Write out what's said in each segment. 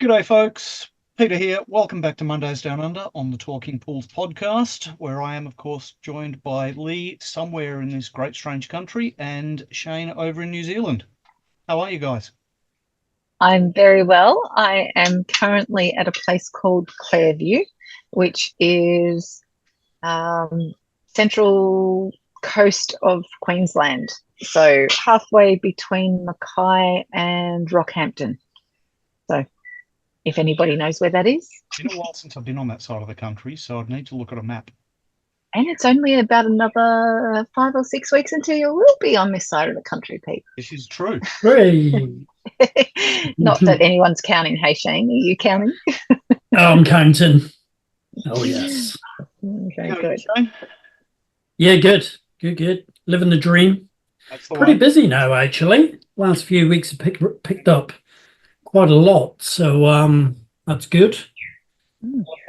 G'day, folks. Peter here. Welcome back to Mondays Down Under on the Talking Pools podcast, where I am, of course, joined by Lee somewhere in this great strange country and Shane over in New Zealand. How are you guys? I'm very well. I am currently at a place called Clairview, which is central coast of Queensland. So halfway between Mackay and Rockhampton. So if anybody knows where that is. It's been a while since I've been on that side of the country, so I'd need to look at a map. And it's only about another 5 or 6 weeks until you will be on this side of the country, Pete. This is true. Hooray. Not that anyone's counting. Hey, Shane, are you counting? I'm counting. Oh, yes. Okay, How are you, good. Shane? Yeah, good. Living the dream. That's the Pretty way. busy now, actually. Last few weeks have picked up quite a lot, so that's good.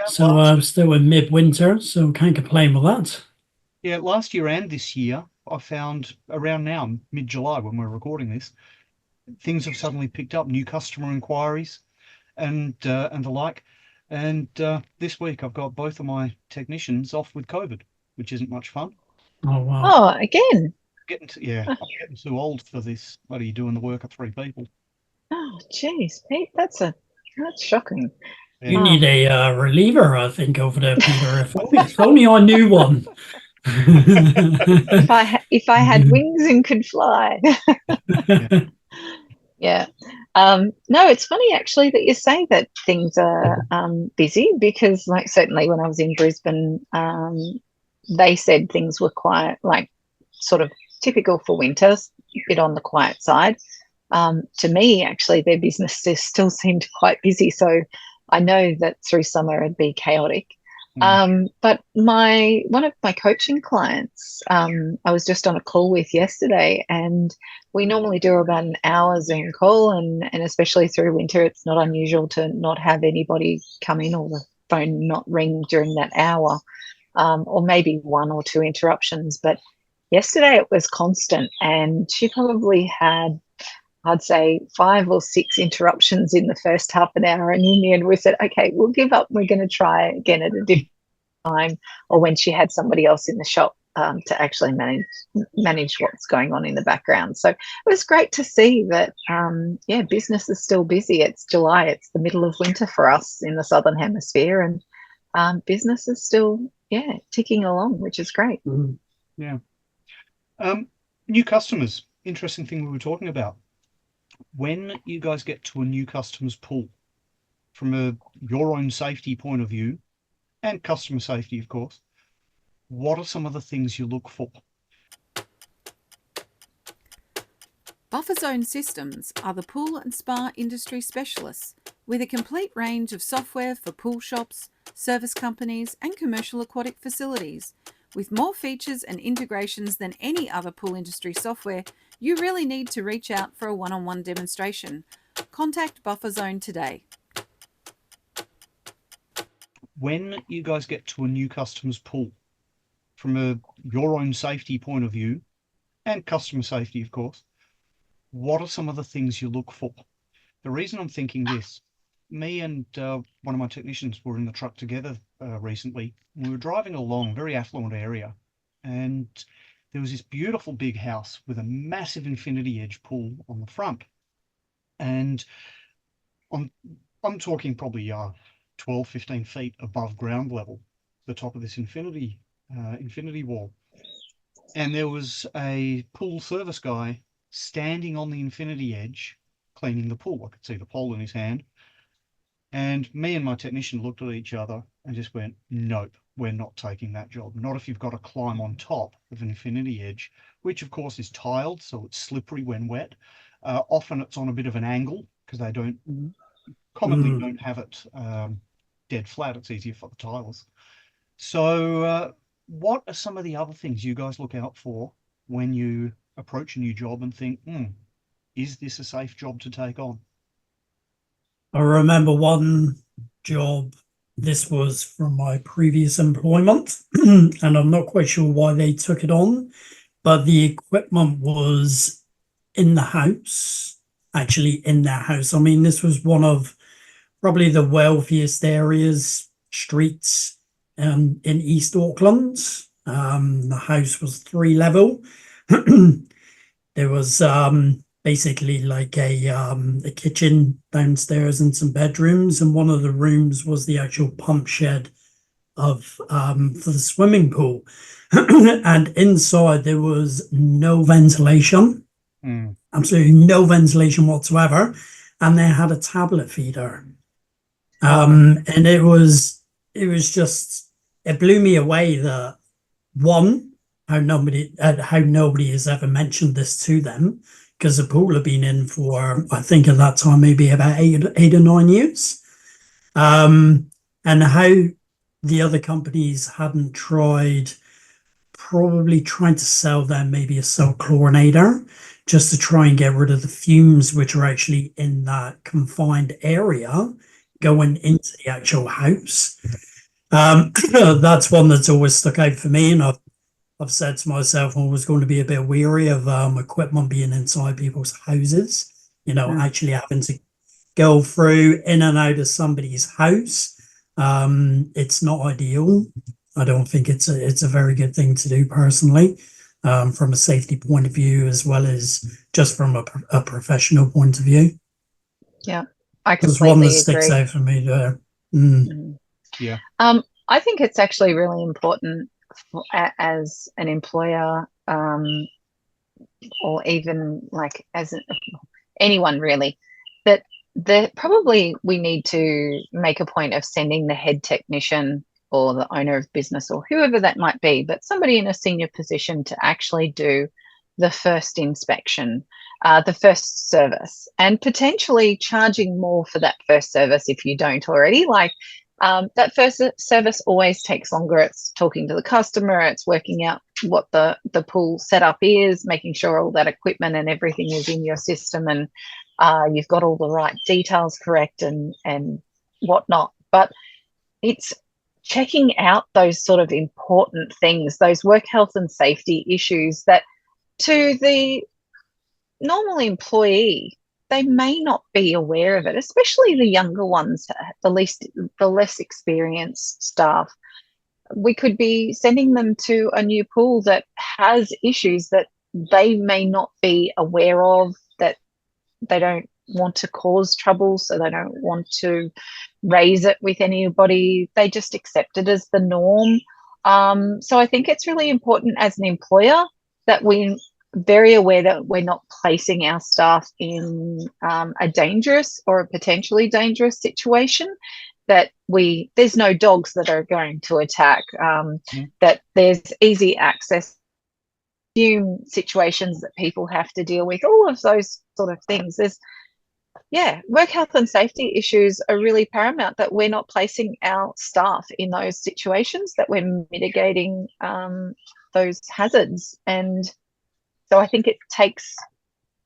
So I'm still in midwinter, so can't complain with that. Yeah, last year and this year, I found around now, mid-July, when we're recording this, things have suddenly picked up, new customer inquiries and the like. And this week I've got both of my technicians off with COVID, which isn't much fun. Oh, wow. Oh, again. I'm getting too old for this. What are you doing the work of 3 people? Oh, geez, Pete, that's shocking. You Yeah. need a reliever, I think, over there, Peter. If only I knew one. If I had wings and could fly. Yeah. No, it's funny actually that you say that things are busy because, like, certainly when I was in Brisbane, they said things were quiet, like sort of typical for winter, a bit on the quiet side. To me, actually, their businesses still seemed quite busy. So I know that through summer it'd be chaotic. But one of my coaching clients, I was just on a call with yesterday, and we normally do about an hour Zoom call, and especially through winter, it's not unusual to not have anybody come in or the phone not ring during that hour, or maybe 1 or 2 interruptions. But yesterday it was constant, and she probably had, I'd say, 5 or 6 interruptions in the first half an hour. And in the end, we said, okay, we'll give up. We're going to try again at a different time, or when she had somebody else in the shop to actually manage what's going on in the background. So it was great to see that, business is still busy. It's July. It's the middle of winter for us in the Southern Hemisphere. And business is still, ticking along, which is great. Yeah. New customers. Interesting thing we were talking about. When you guys get to a new customer's pool, from your own safety point of view, and customer safety, of course, what are some of the things you look for? Buffer Zone Systems are the pool and spa industry specialists with a complete range of software for pool shops, service companies, and commercial aquatic facilities. With more features and integrations than any other pool industry software, you really need to reach out for a one-on-one demonstration. Contact Buffer Zone today. When you guys get to a new customer's pool, from your own safety point of view, and customer safety, of course, what are some of the things you look for? The reason I'm thinking this, me and one of my technicians were in the truck together recently. We were driving along a very affluent area, and there was this beautiful big house with a massive infinity edge pool on the front. And I'm talking probably 12, 15 feet above ground level, the top of this infinity wall. And there was a pool service guy standing on the infinity edge, cleaning the pool. I could see the pole in his hand. And me and my technician looked at each other and just went, nope, we're not taking that job. Not if you've got to climb on top of an infinity edge, which of course is tiled, so it's slippery when wet. Often it's on a bit of an angle because they commonly don't have it dead flat. It's easier for the tiles. So what are some of the other things you guys look out for when you approach a new job and think, is this a safe job to take on? I remember one job, this was from my previous employment, and I'm not quite sure why they took it on, but the equipment was in the house, actually in their house. I mean, this was one of probably the wealthiest areas, streets in East Auckland. The house was 3 level. There was basically like a kitchen downstairs and some bedrooms, and one of the rooms was the actual pump shed of for the swimming pool. And inside there was no ventilation, absolutely no ventilation whatsoever, and they had a tablet feeder. And it blew me away that one, how nobody has ever mentioned this to them, because the pool had been in for, I think at that time, maybe about 8 or 9 years. And how the other companies hadn't probably trying to sell them maybe a cell chlorinator just to try and get rid of the fumes which are actually in that confined area going into the actual house. That's one that's always stuck out for me, and I've said to myself I was going to be a bit weary of equipment being inside people's houses, actually having to go through in and out of somebody's house. It's not ideal. I don't think it's a very good thing to do personally, from a safety point of view, as well as just from a professional point of view. Yeah, I There's one that completely sticks agree. out for me there. Yeah. I think it's actually really important as an employer, or even like as anyone really, that probably we need to make a point of sending the head technician or the owner of business or whoever that might be, but somebody in a senior position to actually do the first inspection, the first service, and potentially charging more for that first service if you don't already. Like, that first service always takes longer. It's talking to the customer, it's working out what the pool setup is, making sure all that equipment and everything is in your system, and you've got all the right details correct and whatnot. But it's checking out those sort of important things, those work health and safety issues that to the normal employee, they may not be aware of it, especially the younger ones, the less experienced staff. We could be sending them to a new pool that has issues that they may not be aware of, that they don't want to cause trouble, so they don't want to raise it with anybody. They just accept it as the norm. So I think it's really important as an employer that we're very aware that we're not placing our staff in a dangerous or a potentially dangerous situation, that there's no dogs that are going to attack, that there's easy access situations that people have to deal with, all of those sort of things. Work health and safety issues are really paramount, that we're not placing our staff in those situations, that we're mitigating those hazards. And so I think it takes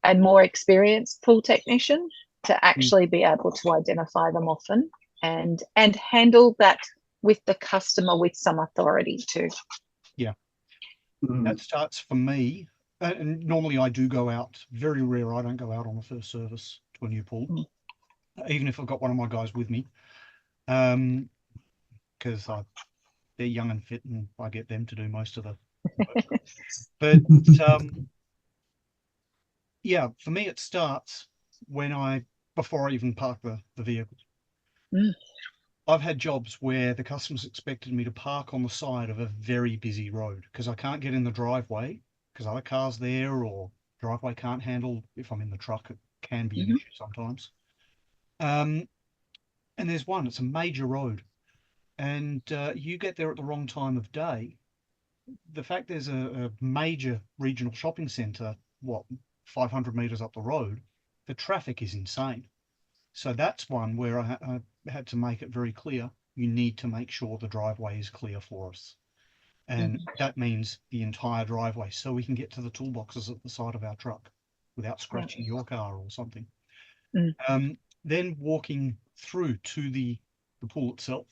a more experienced pool technician to actually be able to identify them often and handle that with the customer with some authority too. Yeah. That starts for me, and normally I do go out. Very rare I don't go out on the first service to a new pool, even if I've got one of my guys with me, because they're young and fit and I get them to do most of the work. But yeah, for me it starts before I even park the vehicle. I've had jobs where the customers expected me to park on the side of a very busy road because I can't get in the driveway because other cars there, or driveway can't handle. If I'm in the truck, it can be an issue sometimes. And there's one, it's a major road, and you get there at the wrong time of day. The fact there's a major regional shopping centre, 500 metres up the road, the traffic is insane. So that's one where I had to make it very clear, you need to make sure the driveway is clear for us. And that means the entire driveway, so we can get to the toolboxes at the side of our truck without scratching your car or something. Then walking through to the pool itself.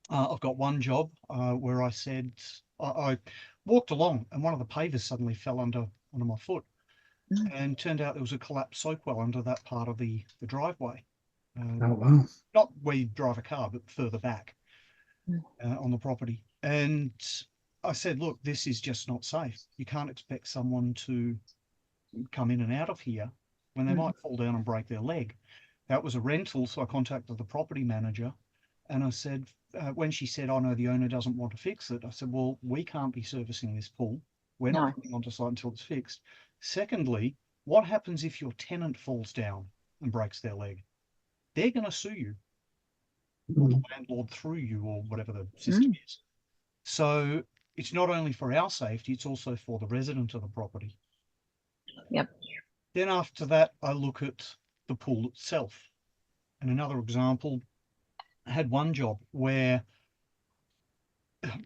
I've got one job where I said, I walked along and one of the pavers suddenly fell under my foot. And turned out there was a collapsed soak well under that part of the driveway. Oh, wow. Not where you drive a car, but further back Mm. on the property. And I said, look, this is just not safe. You can't expect someone to come in and out of here when they might fall down and break their leg. That was a rental, so I contacted the property manager, and I said, when she said, "I know the owner doesn't want to fix it," I said, "Well, we can't be servicing this pool. We're No. not coming onto site until it's fixed. Secondly, what happens if your tenant falls down and breaks their leg? They're going to sue you, or the landlord through you, or whatever the system is. So it's not only for our safety, it's also for the resident of the property." Yep. Then after that, I look at the pool itself. And another example, I had one job where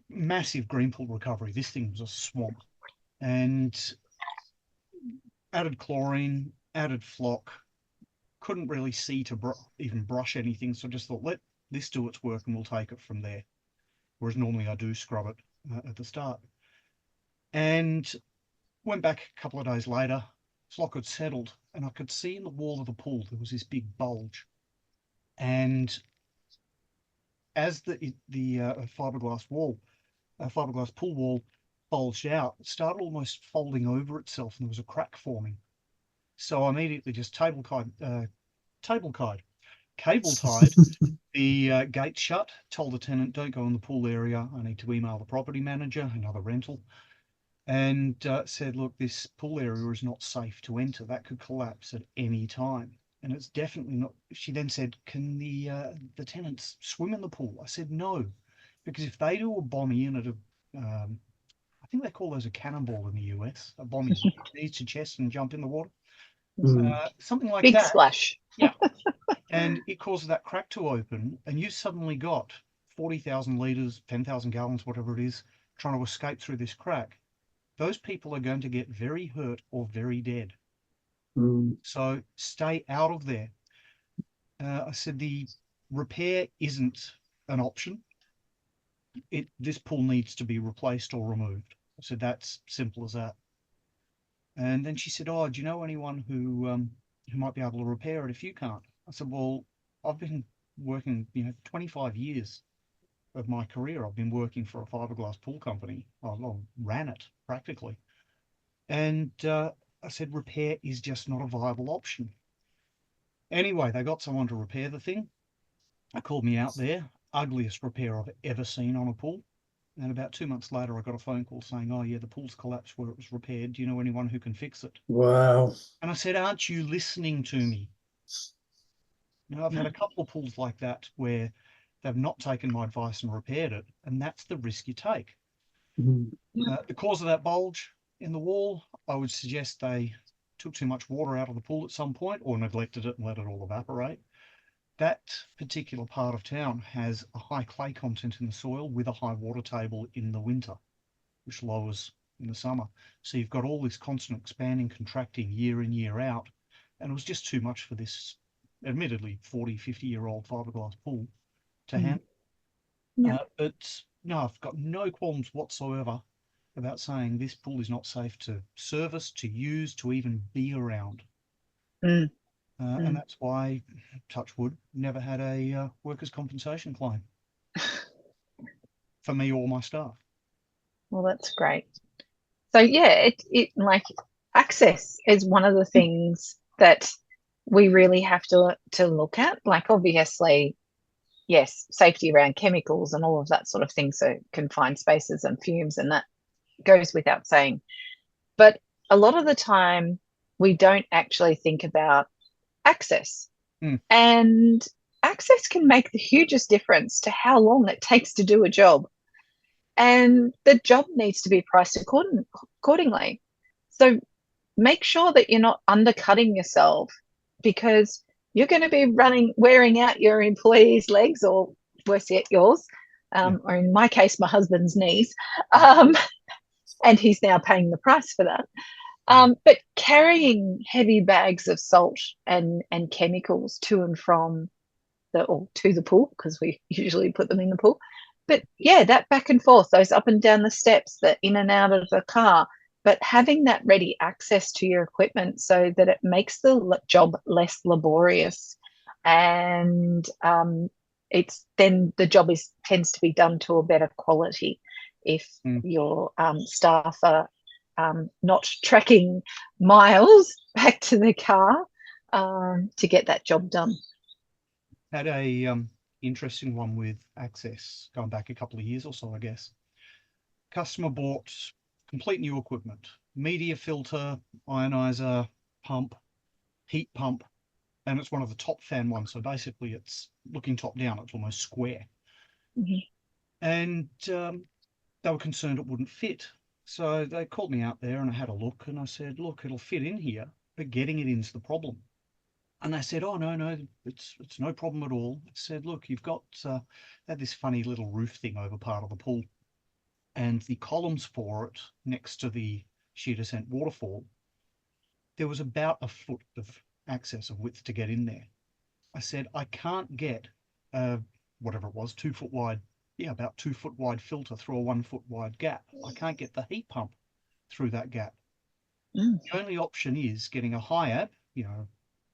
massive green pool recovery. This thing was a swamp, and added chlorine, added flock. Couldn't really see to even brush anything, so I just thought, let this do its work and we'll take it from there. Whereas normally I do scrub it at the start. And went back a couple of days later, flock had settled, and I could see in the wall of the pool there was this big bulge. And as the fiberglass pool wall bulged out, it started almost folding over itself, and there was a crack forming. So I immediately just cable tied the gate shut, told the tenant, "Don't go in the pool area. I need to email the property manager," another rental, and said, "Look, this pool area is not safe to enter. That could collapse at any time. And it's definitely not." She then said, "Can the tenants swim in the pool?" I said, "No, because if they do a bombing in at a, I think they call those a cannonball in the US, a bombing knees to chest and jump in the water, something like Big that." splash. Yeah, and it causes that crack to open, and you suddenly got 40,000 litres, 10,000 gallons, whatever it is, trying to escape through this crack. Those people are going to get very hurt or very dead. So stay out of there. I said the repair isn't an option. This pool needs to be replaced or removed. I said that's simple as that. And then she said, "Oh, do you know anyone who might be able to repair it if you can't?" I said, "Well, I've been working, 25 years of my career. I've been working for a fiberglass pool company. I ran it practically." And I said, repair is just not a viable option. Anyway, they got someone to repair the thing. They called me out there. Ugliest repair I've ever seen on a pool. And about 2 months later, I got a phone call saying, "Oh, yeah, the pool's collapsed where it was repaired. Do you know anyone who can fix it?" Wow. And I said, "Aren't you listening to me?" I've had a couple of pools like that where they've not taken my advice and repaired it. And that's the risk you take. The cause of that bulge in the wall, I would suggest they took too much water out of the pool at some point or neglected it and let it all evaporate. That particular part of town has a high clay content in the soil with a high water table in the winter, which lowers in the summer. So you've got all this constant expanding, contracting year in, year out. And it was just too much for this, admittedly, 40, 50-year-old fiberglass pool to handle. But no, I've got no qualms whatsoever about saying this pool is not safe to service, to use, to even be around. And that's why, touch wood, never had a workers' compensation claim for me or my staff. Well, that's great. So yeah, it like access is one of the things that we really have to look at. Like obviously, yes, safety around chemicals and all of that sort of thing, so confined spaces and fumes, and that goes without saying. But a lot of the time, we don't actually think about access. And access can make the hugest difference to how long it takes to do a job. And the job needs to be priced accordingly. So make sure that you're not undercutting yourself, because you're going to be wearing out your employees' legs, or worse yet, yours, or in my case, my husband's knees. And he's now paying the price for that. But carrying heavy bags of salt and chemicals to and from to the pool, because we usually put them in the pool. But yeah, that back and forth, those up and down the steps, the in and out of the car, but having that ready access to your equipment so that it makes the job less laborious and it's then the job tends to be done to a better quality if your staff are not tracking miles back to the car to get that job done. Had a interesting one with Access going back a couple of years or so, I guess. Customer bought complete new equipment, media filter, ionizer, pump, heat pump, and it's one of the top fan ones. So basically it's looking top down, it's almost square. And they were concerned it wouldn't fit. So they called me out there and I had a look and I said, look, it'll fit in here, but getting it in's the problem. And they said, oh, no, it's no problem at all. I said, look, you've got they had this funny little roof thing over part of the pool, and the columns for it next to the shear descent waterfall, there was about a foot of access of width to get in there. I said, I can't get whatever it was, 2 foot wide, about 2 foot wide filter through a 1 foot wide gap. I can't get the heat pump through that gap. The only option is getting a HIAB,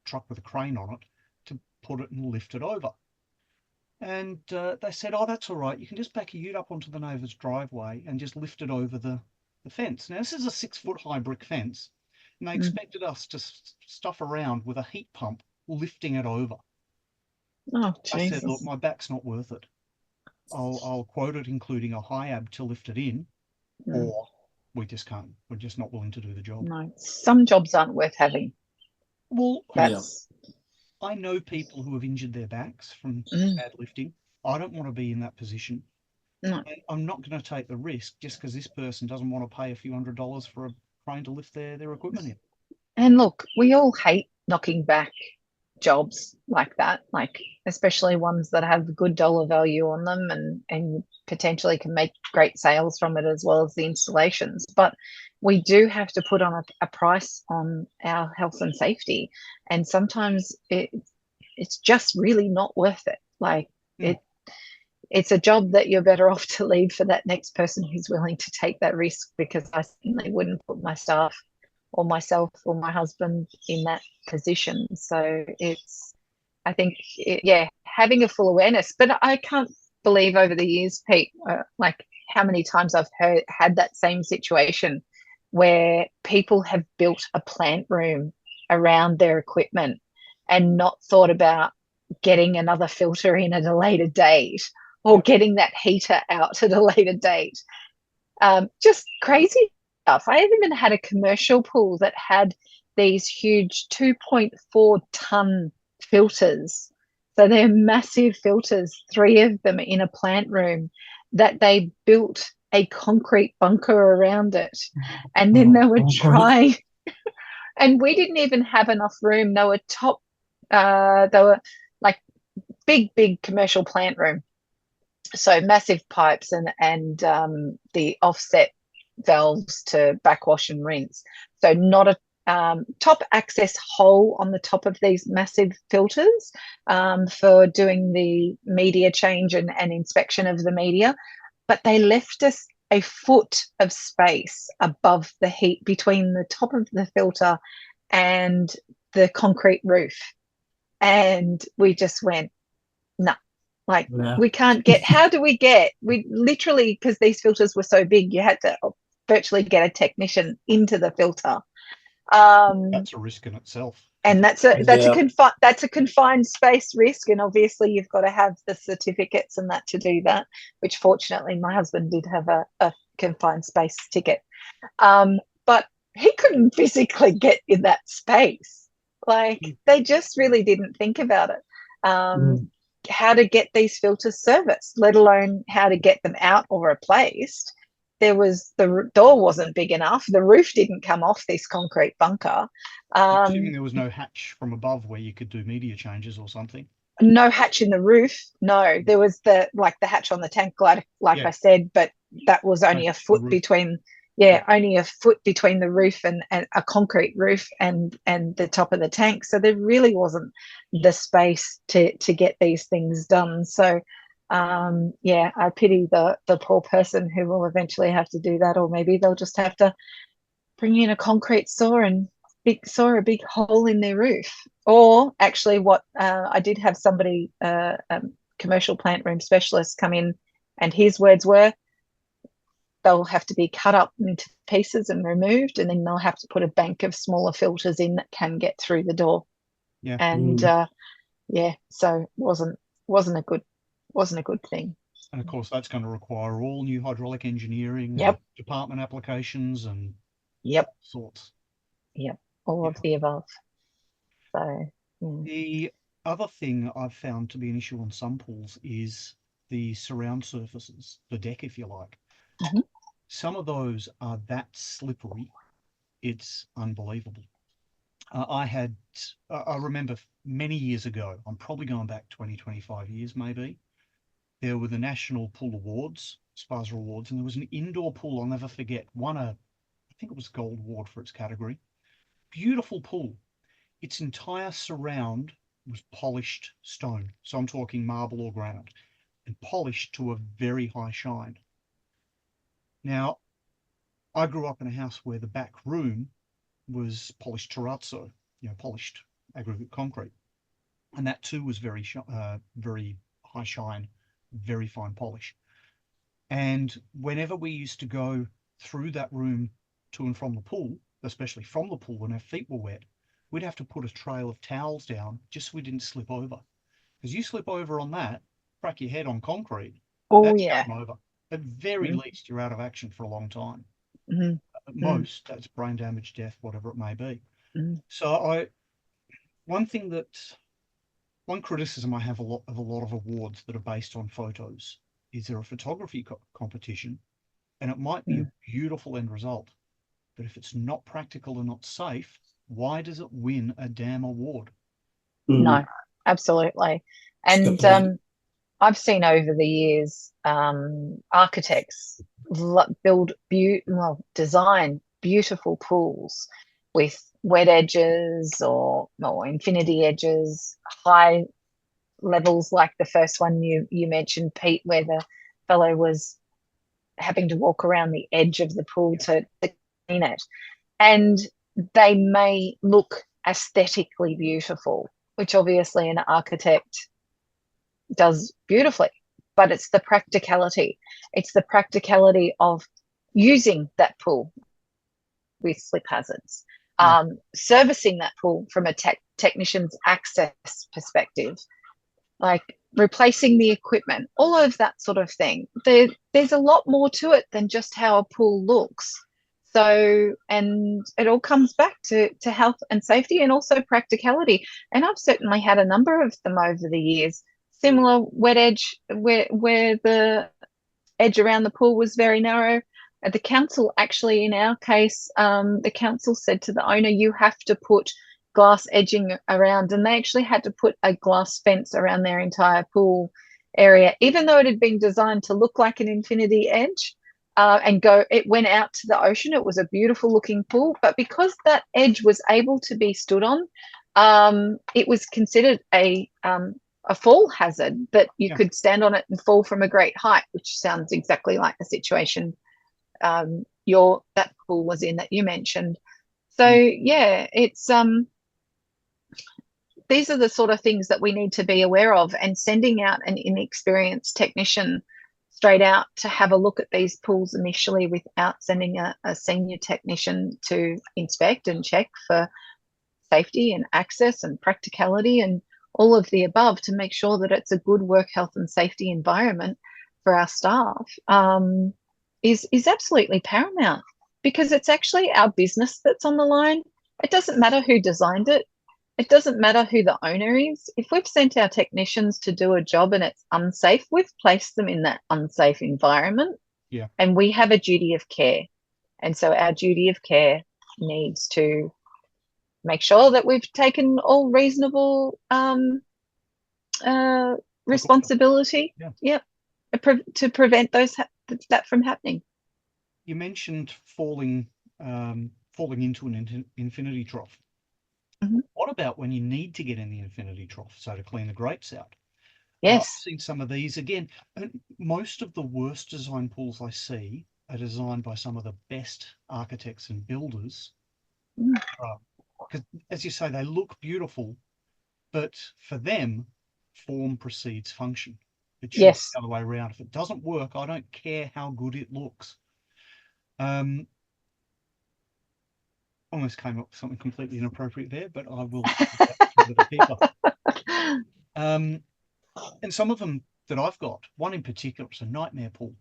truck with a crane on it, to put it and lift it over. And they said, oh, that's all right. You can just back a ute up onto the neighbour's driveway and just lift it over the fence. Now, this is a 6 foot high brick fence, and they expected us to stuff around with a heat pump lifting it over. Oh, I said, look, my back's not worth it. I'll quote it including a HIAB to lift it in, or we just can't. We're just not willing to do the job. No, some jobs aren't worth having. Well, That's I know people who have injured their backs from bad lifting. I don't want to be in that position. No. And I'm not going to take the risk just because this person doesn't want to pay a few $100s for a crane to lift their equipment in. And look, we all hate knocking back jobs like that, like especially ones that have good dollar value on them and potentially can make great sales from it as well as the installations. But we do have to put on a price on our health and safety, and sometimes it's just really not worth it. Like it's a job that you're better off to leave for that next person who's willing to take that risk, because I certainly wouldn't put my staff or myself or my husband in that position. So I think, having a full awareness. But I can't believe over the years, Pete, like how many times I've had that same situation where people have built a plant room around their equipment and not thought about getting another filter in at a later date, or getting that heater out at a later date. Just crazy stuff. I even had a commercial pool that had these huge 2.4 ton filters. So they're massive filters, 3 of them in a plant room, that they built a concrete bunker around it. And then they were trying, and we didn't even have enough room. They were they were like big commercial plant room. So massive pipes and the offset valves to backwash and rinse. So not a top access hole on the top of these massive filters for doing the media change and inspection of the media. But they left us a foot of space above the heat between the top of the filter and the concrete roof. And we just went, no. Like, we can't get, we literally, because these filters were so big, you had to virtually get a technician into the filter. That's a risk in itself. And that's a confined space risk. And obviously you've got to have the certificates and that to do that, which fortunately my husband did have a confined space ticket. But he couldn't physically get in that space. Like, they just really didn't think about it. How to get these filters serviced, let alone how to get them out or replaced. The door wasn't big enough. The roof didn't come off this concrete bunker. Assuming there was no hatch from above where you could do media changes or something. No hatch in the roof. No, there was the hatch on the tank, like I said, but that was only a foot between. Only a foot between the roof and a concrete roof and the top of the tank. So there really wasn't the space to get these things done. So, I pity the poor person who will eventually have to do that, or maybe they'll just have to bring in a concrete saw and saw a big hole in their roof. Or actually, what I did have somebody, commercial plant room specialist, come in, and his words were, they'll have to be cut up into pieces and removed, and then they'll have to put a bank of smaller filters in that can get through the door. Yeah. And yeah, so wasn't a good thing. And of course, that's going to require all new hydraulic engineering, Yep. department applications, and Yep. sorts. Yep. All of the above. So the other thing I've found to be an issue on some pools is the surround surfaces, the deck, if you like. Mm-hmm. Some of those are that slippery, it's unbelievable. I remember many years ago, I'm probably going back 20, 25 years maybe, there were the National Pool Awards, Spaza Awards, and there was an indoor pool I'll never forget. Won I think it was Gold Award for its category. Beautiful pool. Its entire surround was polished stone. So I'm talking marble or granite, and polished to a very high shine. Now, I grew up in a house where the back room was polished terrazzo, polished aggregate concrete. And that too was very high shine, very fine polish. And whenever we used to go through that room to and from the pool, especially from the pool when our feet were wet, we'd have to put a trail of towels down just so we didn't slip over. Because you slip over on that, crack your head on concrete, that's going over. At very least, you're out of action for a long time. Mm-hmm. At most, that's brain damage, death, whatever it may be. Mm-hmm. So one criticism I have of a lot of awards that are based on photos is there a photography competition, and it might be a beautiful end result, but if it's not practical and not safe, why does it win a damn award? No, absolutely. And I've seen over the years architects design beautiful pools with wet edges or infinity edges, high levels like the first one you mentioned, Pete, where the fellow was having to walk around the edge of the pool to clean it. And they may look aesthetically beautiful, which obviously an architect does beautifully, but it's the practicality. It's the practicality of using that pool with slip hazards, servicing that pool from a technician's access perspective, like replacing the equipment, all of that sort of thing. There's a lot more to it than just how a pool looks. So, and it all comes back to health and safety and also practicality. And I've certainly had a number of them over the years. Similar wet edge where the edge around the pool was very narrow. The council actually, in our case, the council said to the owner, you have to put glass edging around, and they actually had to put a glass fence around their entire pool area, even though it had been designed to look like an infinity edge. It went out to the ocean. It was a beautiful looking pool, but because that edge was able to be stood on, it was considered a fall hazard, that you could stand on it and fall from a great height, which sounds exactly like the situation that pool was in that you mentioned. So it's these are the sort of things that we need to be aware of, and sending out an inexperienced technician straight out to have a look at these pools initially without sending a senior technician to inspect and check for safety and access and practicality and all of the above, to make sure that it's a good work health and safety environment for our staff, is absolutely paramount, because it's actually our business that's on the line. It doesn't matter who designed it. It doesn't matter who the owner is. If we've sent our technicians to do a job and it's unsafe, we've placed them in that unsafe environment. Yeah. And we have a duty of care. And so our duty of care needs to make sure that we've taken all reasonable responsibility to prevent that from happening. You mentioned falling into an infinity trough. Mm-hmm. What about when you need to get in the infinity trough, so to clean the grates out? Yes. I've seen some of these again. And most of the worst design pools I see are designed by some of the best architects and builders. because as you say, they look beautiful, but for them, form precedes function. It should be Yes. the other way around. If it doesn't work, I don't care how good it looks. Almost came up with something completely inappropriate there, but I will give it a keeper. And some of them that I've got, one in particular, is a nightmare pool.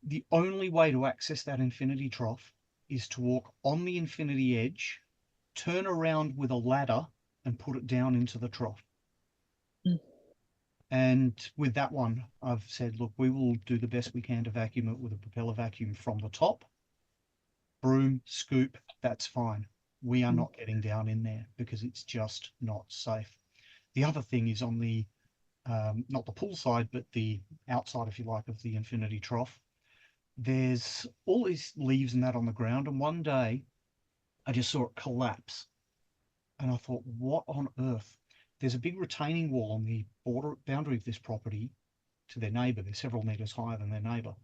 The only way to access that infinity trough is to walk on the infinity edge, turn around with a ladder, and put it down into the trough. Mm. And with that one, I've said, look, we will do the best we can to vacuum it with a propeller vacuum from the top. Broom, scoop, that's fine. We are not getting down in there because it's just not safe. The other thing is on the, not the pool side, but the outside, if you like, of the infinity trough. There's all these leaves and that on the ground. And one day I just saw it collapse. And I thought, what on earth? There's a big retaining wall on the boundary of this property to their neighbour. They're several metres higher than their neighbour.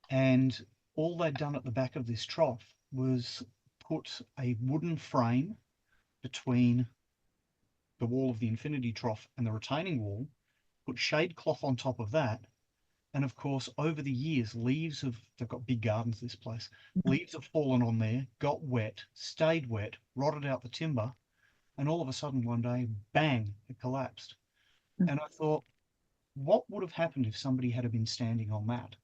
And all they'd done at the back of this trough was put a wooden frame between the wall of the infinity trough and the retaining wall, put shade cloth on top of that. And of course, over the years, they've got big gardens, this place, leaves have fallen on there, got wet, stayed wet, rotted out the timber. And all of a sudden one day, bang, it collapsed. And I thought, what would have happened if somebody had been standing on that?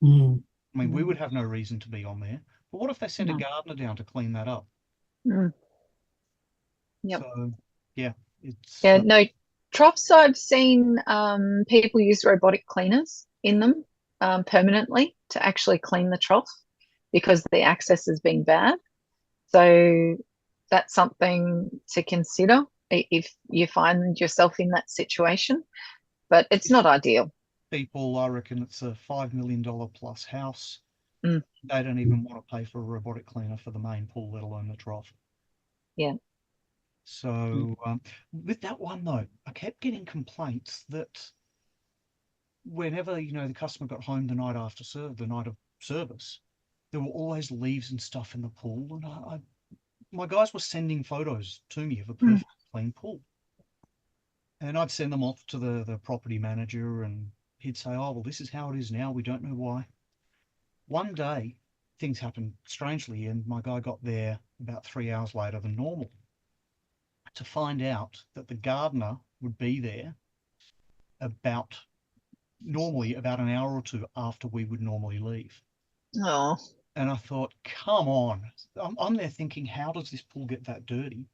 Mm. I mean, we would have no reason to be on there. But what if they sent a gardener down to clean that up? Yep. So, yeah, it's... Yeah, no, troughs, I've seen people use robotic cleaners in them permanently to actually clean the trough because the access has been bad. So that's something to consider if you find yourself in that situation, but it's not ideal. People, I reckon it's a $5 million plus house. They don't even want to pay for a robotic cleaner for the main pool, let alone the trough. Yeah. So with that one though, I kept getting complaints that whenever, the customer got home the night after the night of service, there were always leaves and stuff in the pool. And my guys were sending photos to me of a perfect clean pool. And I'd send them off to the property manager and he'd say, oh, well, this is how it is now. We don't know why. One day, things happened strangely, and my guy got there about 3 hours later than normal to find out that the gardener would be there normally about an hour or two after we would normally leave. Oh. And I thought, come on. I'm there thinking, how does this pool get that dirty?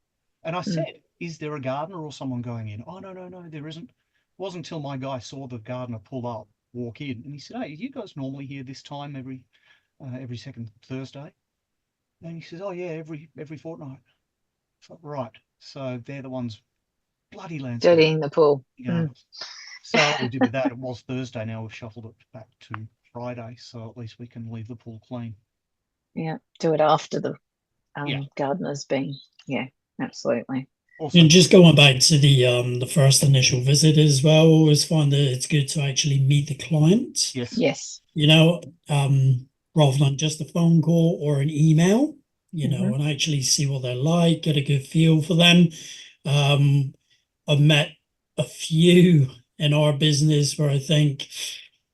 And I said, is there a gardener or someone going in? Oh, no, there isn't. It wasn't until my guy saw the gardener pull up, walk in, and he said, hey, you guys normally here this time every second Thursday? And he says, oh, yeah, every fortnight. So, right. So they're the ones bloody landscape. Dirtying the pool. So all we did with that, it was Thursday. Now we've shuffled it back to Friday. So at least we can leave the pool clean. Yeah. Do it after the gardener's been. Yeah, absolutely. Also, and just going back to the first initial visit as well, I always find that it's good to actually meet the client. Yes. Rather than just a phone call or an email, and actually see what they're like, get a good feel for them. I've met a few in our business where I think,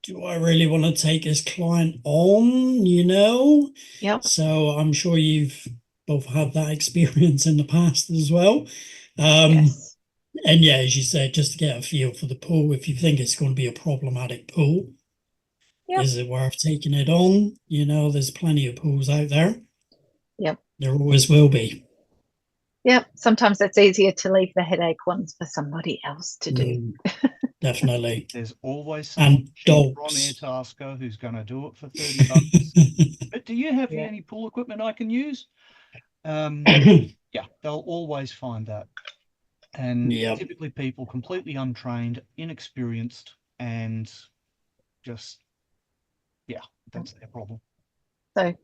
do I really want to take this client on, Yep. So I'm sure you've both had that experience in the past as well. Yes. And yeah, as you said, just to get a feel for the pool, if you think it's going to be a problematic pool, is it worth taking it on? There's plenty of pools out there. Yep. There always will be. Yep. Sometimes it's easier to leave the headache ones for somebody else to do. Definitely. There's always someone on Airtasker who's going to do it for $30. But do you have any pool equipment I can use? Yeah, they'll always find that. And typically people completely untrained, inexperienced, and just, that's their problem. So,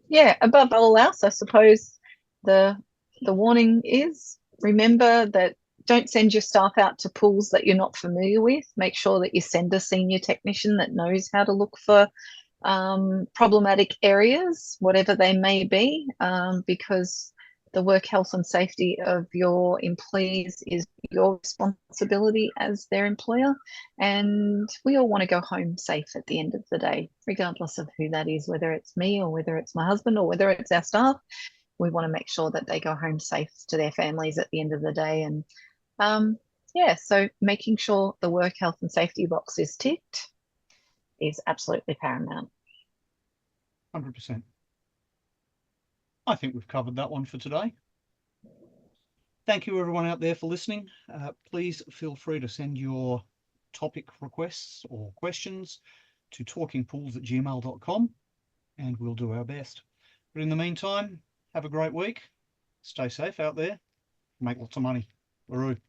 above all else, I suppose the warning is, remember that don't send your staff out to pools that you're not familiar with. Make sure that you send a senior technician that knows how to look for problematic areas, whatever they may be, because the work health and safety of your employees is your responsibility as their employer. And we all want to go home safe at the end of the day, regardless of who that is, whether it's me or whether it's my husband or whether it's our staff. We want to make sure that they go home safe to their families at the end of the day. And yeah, so making sure the work health and safety box is ticked is absolutely paramount. 100%. I think we've covered that one for today. Thank you everyone out there for listening. Please feel free to send your topic requests or questions to talkingpools@gmail.com and we'll do our best. But in the meantime, have a great week. Stay safe out there. Make lots of money. Laroo.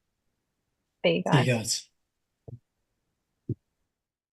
There you go. See you guys.